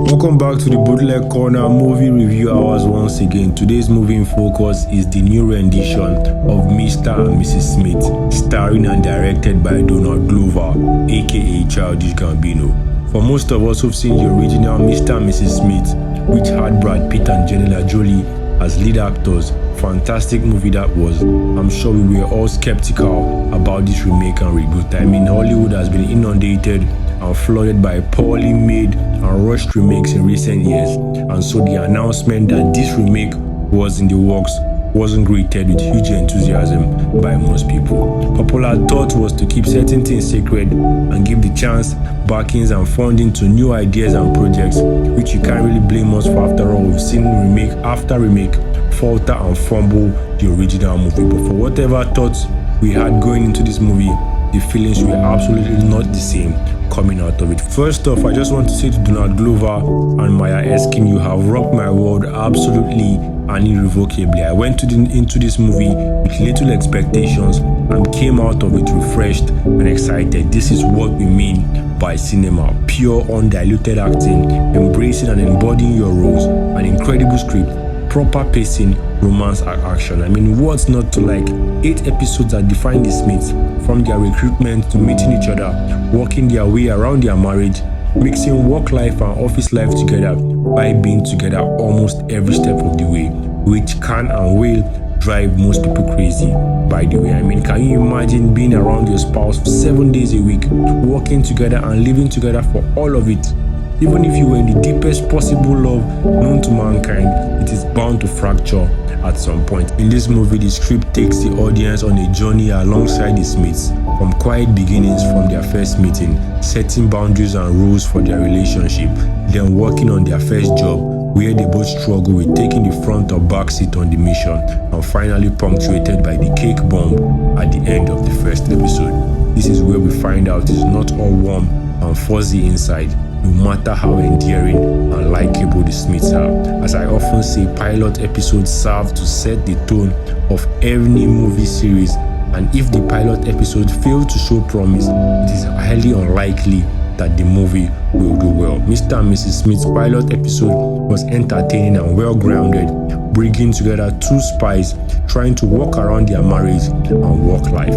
Welcome back to the Bootleg Corner Movie Review Hours once again. Today's movie in focus is the new rendition of Mr. and Mrs. Smith, starring and directed by Donald Glover, aka Childish Gambino. For most of us who've seen the original Mr. and Mrs. Smith, which had Brad Pitt and Angelina Jolie as lead actors, fantastic movie that was. I'm sure we were all skeptical about this remake and reboot. I mean, Hollywood has been inundated and flooded by poorly made and rushed remakes in recent years, and so the announcement that this remake was in the works wasn't greeted with huge enthusiasm by most people. Popular thought was to keep certain things sacred and give the chance, backings and funding to new ideas and projects, which you can't really blame us for. After all, we've seen remake after remake falter and fumble the original movie. But for whatever thoughts we had going into this movie, the feelings were absolutely not the same coming out of it. First off, I just want to say to Donald Glover and Maya Erskine, you have rocked my world absolutely and irrevocably. I went into this movie with little expectations and came out of it refreshed and excited. This is what we mean by cinema: pure, undiluted acting, embracing and embodying your roles, an incredible script, proper pacing, romance and action. I mean, what's not to like? 8 episodes that define the Smiths, from their recruitment to meeting each other, working their way around their marriage, mixing work life and office life together by being together almost every step of the way, which can and will drive most people crazy, by the way. I mean, can you imagine being around your spouse 7 days a week, working together and living together for all of it? Even if you were in the deepest possible love known to mankind, it is bound to fracture at some point. In this movie, the script takes the audience on a journey alongside the Smiths, from quiet beginnings from their first meeting, setting boundaries and rules for their relationship, then working on their first job, where they both struggle with taking the front or back seat on the mission, and finally punctuated by the cake bomb at the end of the first episode. This is where we find out it's not all warm and fuzzy inside, no matter how endearing and likable the Smiths are. As I often say, pilot episodes serve to set the tone of any movie series, and if the pilot episode fails to show promise, it is highly unlikely that the movie will do well. Mr. and Mrs. Smith's pilot episode was entertaining and well grounded, bringing together 2 spies trying to work around their marriage and work life.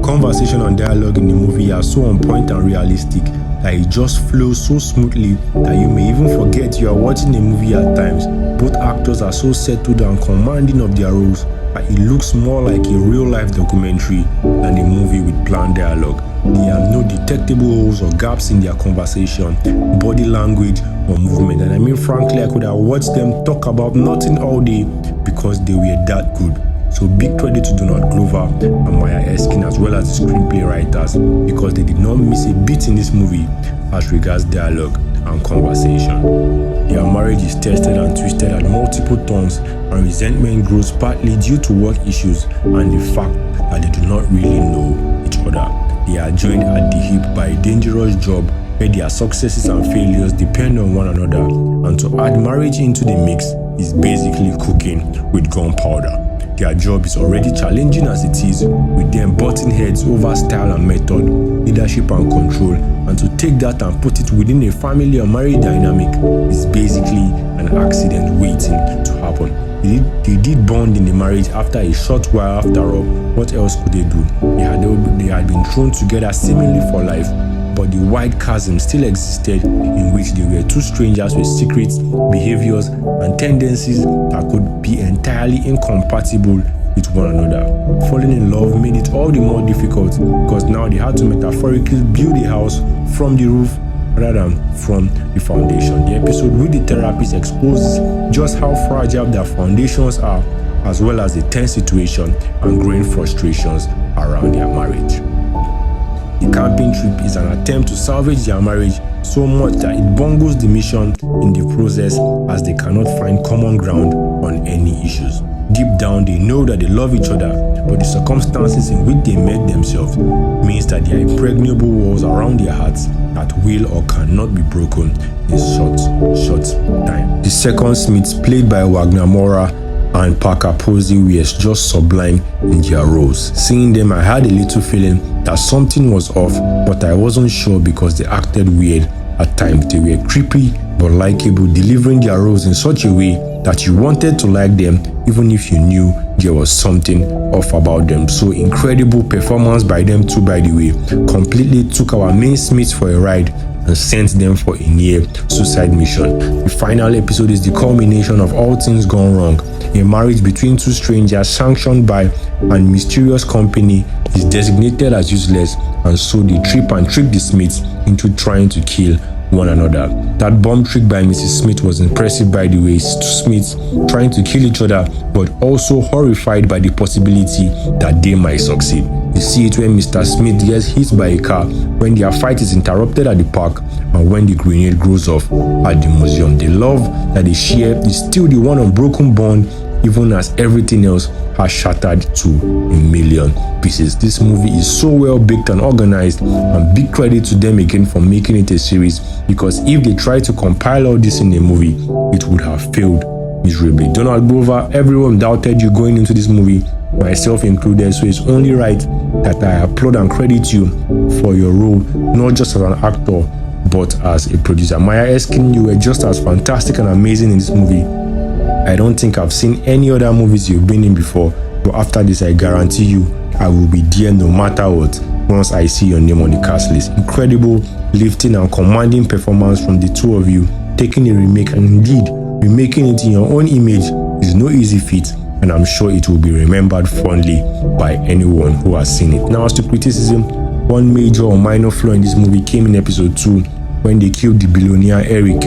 Conversation and dialogue in the movie are so on point and realistic that it just flows so smoothly that you may even forget you are watching a movie at times. Both actors are so settled and commanding of their roles that it looks more like a real-life documentary than a movie with planned dialogue. There are no detectable holes or gaps in their conversation, body language or movement, and I mean, frankly, I could have watched them talk about nothing all day because they were that good. So big credit to Donald Glover and Maya Erskine, as well as the screenplay writers, because they did not miss a beat in this movie as regards dialogue and conversation. Their marriage is tested and twisted at multiple turns, and resentment grows partly due to work issues and the fact that they do not really know each other. They are joined at the hip by a dangerous job where their successes and failures depend on one another, and to add marriage into the mix is basically cooking with gunpowder. Their job is already challenging as it is, with them butting heads over style and method, leadership and control, and to take that and put it within a family or marriage dynamic is basically an accident waiting to happen. They did bond in the marriage after a short while. After all, what else could they do? They had been thrown together seemingly for life, but the wide chasm still existed in which they were 2 strangers with secrets, behaviors, and tendencies that could be entirely incompatible with one another. Falling in love made it all the more difficult because now they had to metaphorically build a house from the roof rather than from the foundation. The episode with the therapist exposes just how fragile their foundations are, as well as the tense situation and growing frustrations around their marriage. The camping trip is an attempt to salvage their marriage so much that it bungles the mission in the process, as they cannot find common ground on any issues. Deep down, they know that they love each other, but the circumstances in which they met themselves means that there are impregnable walls around their hearts that will or cannot be broken in short time. The second Smiths, played by Wagner Moura and Parker Posey, were just sublime in their roles. Seeing them, I had a little feeling that something was off, but I wasn't sure because they acted weird at times. They were creepy but likable, delivering their roles in such a way that you wanted to like them even if you knew there was something off about them. So incredible performance by them too, by the way. Completely took our main Smiths for a ride and sent them for a near suicide mission. The final episode is the culmination of all things gone wrong. A marriage between two strangers sanctioned by an mysterious company is designated as useless, and so they trick the Smiths into trying to kill one another. That bomb trick by Mrs. Smith was impressive, by the way. Two Smiths trying to kill each other, but also horrified by the possibility that they might succeed. You see it when Mr. Smith gets hit by a car, when their fight is interrupted at the park, and when the grenade goes off at the museum. The love that they share is still the one unbroken bond, even as everything else has shattered to a million pieces. This movie is so well baked and organized, and big credit to them again for making it a series, because if they tried to compile all this in a movie, it would have failed miserably. Donald Glover, everyone doubted you going into this movie, myself included, so it's only right that I applaud and credit you for your role, not just as an actor, but as a producer. Maya Erskine, you were just as fantastic and amazing in this movie. I don't think I've seen any other movies you've been in before, but after this, I guarantee you I will be there no matter what once I see your name on the cast list. Incredible, lifting and commanding performance from the two of you. Taking a remake and indeed remaking it in your own image is no easy feat, and I'm sure it will be remembered fondly by anyone who has seen it. Now, as to criticism, one major or minor flaw in this movie came in episode 2 when they killed the billionaire Eric,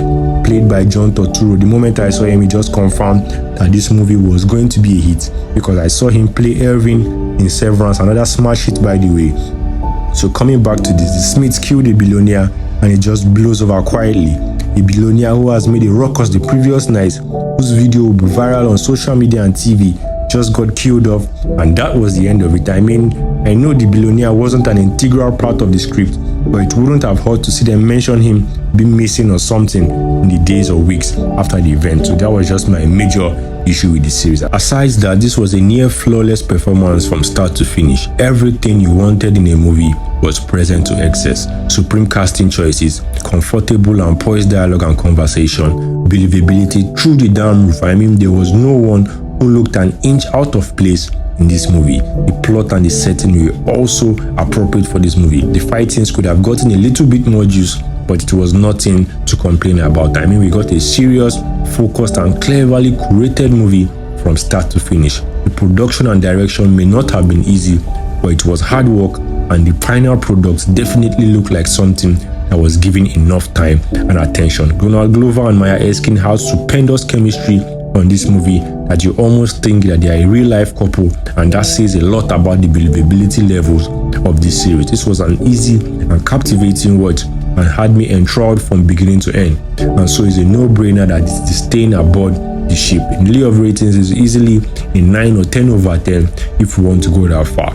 played by John Turturro. The moment I saw him, it just confirmed that this movie was going to be a hit, because I saw him play Irving in Severance, another smash hit, by the way. So coming back to this, the Smiths killed a billionaire and it just blows over quietly. A billionaire who has made a ruckus the previous night, whose video will be viral on social media and TV, just got killed off, and that was the end of it. I mean, I know the billionaire wasn't an integral part of the script, but it wouldn't have hurt to see them mention him being missing or something in the days or weeks after the event. So that was just my major issue with the series. Aside that, this was a near flawless performance from start to finish. Everything you wanted in a movie was present to excess. Supreme casting choices, comfortable and poised dialogue and conversation, believability through the damn roof. I mean, there was no one who looked an inch out of place in this movie. The plot and the setting were also appropriate for this movie. The fight scenes could have gotten a little bit more juice, but it was nothing to complain about. I mean, we got a serious, focused and cleverly curated movie from start to finish. The production and direction may not have been easy, but it was hard work, and the final product definitely looked like something that was given enough time and attention. Donald Glover and Maya Erskine had stupendous chemistry on this movie that you almost think that they are a real-life couple, and that says a lot about the believability levels of this series. This was an easy and captivating watch and had me enthralled from beginning to end, and so it's a no-brainer that it's staying aboard the ship. In lieu of ratings, is easily a 9 or 10 over 10 if you want to go that far.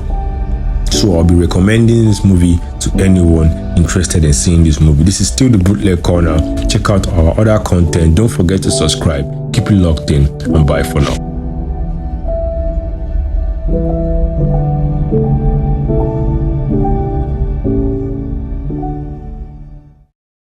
So I'll be recommending this movie to anyone interested in seeing this movie. This is still the Bootleg Corner. Check out our other content. Don't forget to subscribe. Keep it locked in, and bye for now.